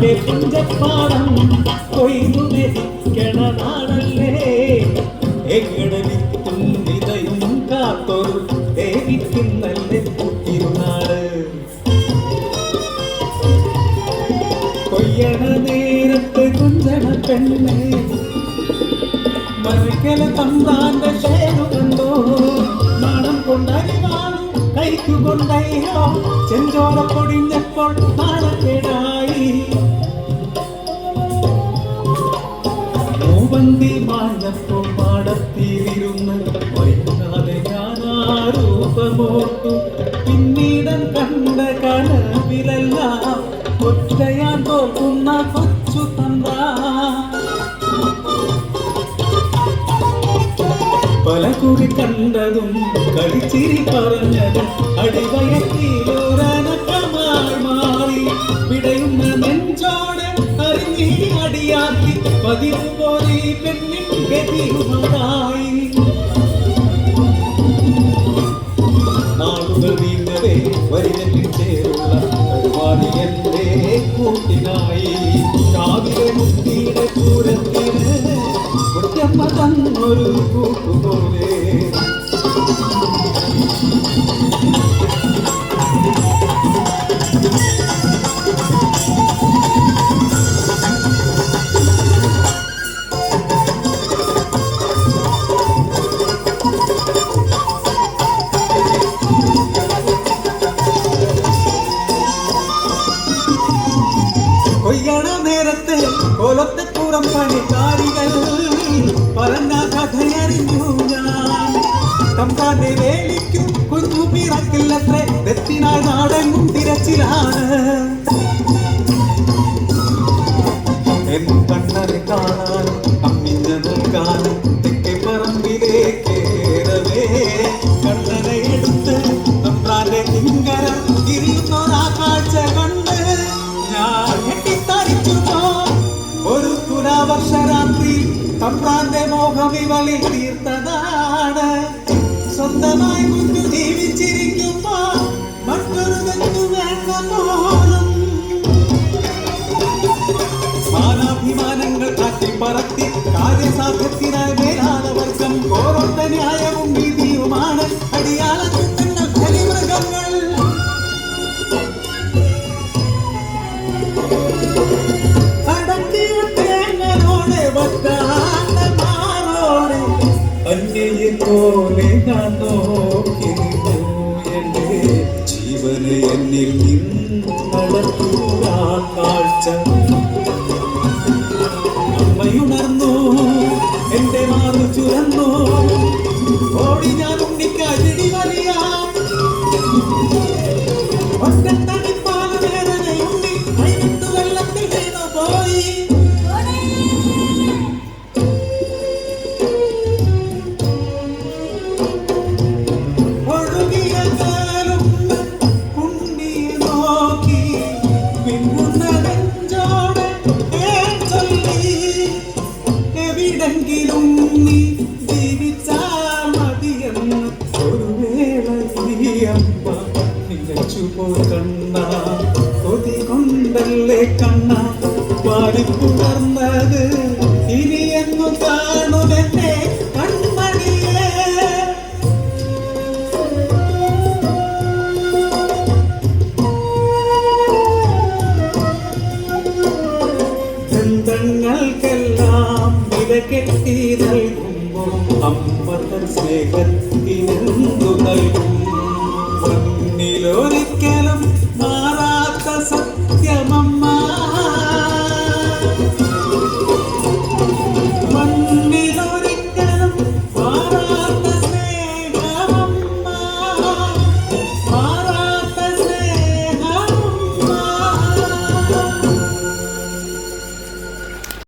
നാട്ടിലെ പുഞ്ചപ്പാടം കൊയ്തു മെതിക്കണ നാടല്ലേ എങ്ങടെ വിത്തും വിതയും കാത്തൊരു ദേവിക്കുന്നല്ലേ തിരുനാട് കൊയ്യണ നേരത്ത് കുഞ്ചണ പെണ്ണെ മറിക്കല തമ്പാന്റെ ഷേരു കണ്ടോ നാണം കൊണ്ടായി കാണും കൈക്കുകൊണ്ടയോ ചെഞ്ചോര പൊടിഞ്ഞപ്പോൾ നാണക്കേടായി മൂവന്തി മാഞ്ഞപ്പോൾ പാടത്തിലിരുന്ന് വൈകാതെ ഞാനാരൂപമോർത്തു പിന്നീടൻ കണ്ട കനവിലെല്ലാം ഒറ്റയാൻ തോക്കുന്ന കൊച്ചു തമ്പാ പല കുറി കണ്ടതും കളിച്ചിരി പറഞ്ഞതും അടിവയറ്റിലൊരനക്കമായി മാറി വിടയുന്ന നെഞ്ചോടെ അറിഞ്ഞി അടിയാക്കി പതിവ് പോലെ പെണ്ണിൻ ഗതിയുമായി നാളുകൾ നീങ്ങവേ വരികളിൽ ചേരുള്ള പരിപാടി എന്റെ കൂട്ടിനായി കാവിലെ മുത്തിയുടെ പൂരത്തിന് കുറ്റമ്മ തന്നൊരു കൂട്ടുപോലെ കൊയ്യണ നേരത്തെ കോലത്തെ കൂറം പണിക്കാരികൾ പറഞ്ഞ കഥയറിഞ്ഞു ഞാൻ തമ്പാന്റെ വേലിക്കും കുഞ്ഞു പിറക്കില്ലത്രേ തെറ്റിനായി നാടെങ്ങും തിരച്ചിലാണ് എൻ കണ്ണനെ കാണാനും അമ്മിഞ്ഞ നിൽക്കാനും തെക്കേ പറമ്പിലേക്കേറവേ കണ്ണനെ എടുത്ത് തമ്പാന്റെ തിങ്കരം തിരിയുന്നൊരാ കാഴ്ച കണ്ട് ഞാൻ ഞെട്ടിത്തരിച്ചുപോ ഒരു തുലാവർഷരാത്രി തമ്പാന്റെ മോഹം ഇവളിൽ തീർത്തതാണ് സ്വന്തമായി കുഞ്ഞു ജീവിച്ചിരിക്കുമ്പോ മറ്റൊരു തെറ്റു വേണ്ട പോലും മാനാഭിമാനങ്ങൾ കാറ്റി പറത്തി കാര്യസാധ്യത്തിനായി മേലാനവർഗം ഓരോരുത്ത ന്യായവും വിധിയുമാണ് അടിയാളങ്ങൾ ബലിമൃഗങ്ങൾ അന്യയെ പോലെ ഞാൻ നോക്കിയിരുന്നു എന്റെ ജീവനെ എന്നിൽ നടത്തുവാ കാഴ്ച അമ്മയുണർന്നു എന്റെ മാറു ചുരന്നു ഓടി ഞാൻ ഉണ്ണിക്കാരി വലിയ ഒറ്റത്തടിപ്പാല വേദനയുണ്ണി കൈവിട്ടു വെള്ളത്തിൽ വീണു പോയി എവിടെങ്കിലും നീ ജീവിച്ചാൽ മതിയെന്ന് ഒരു വേള അമ്മ നിലച്ചുപോൽ കണ്ണ കൊതി കൊണ്ടല്ലേ കണ്ണ പാടിപ്പുണർന്നത് ഇനിയെന്നു കാണുമെന്നെ കൺമണിയേ ബന്ധങ്ങൾക്കെല്ലാം വിലകെട്ടി നൽകുമ്പോൾ അമ്മതൻ സ്നേഹത്തിനെന്തു നൽകും മണ്ണിലൊരിക്കലും മാറാത്ത സത്യമം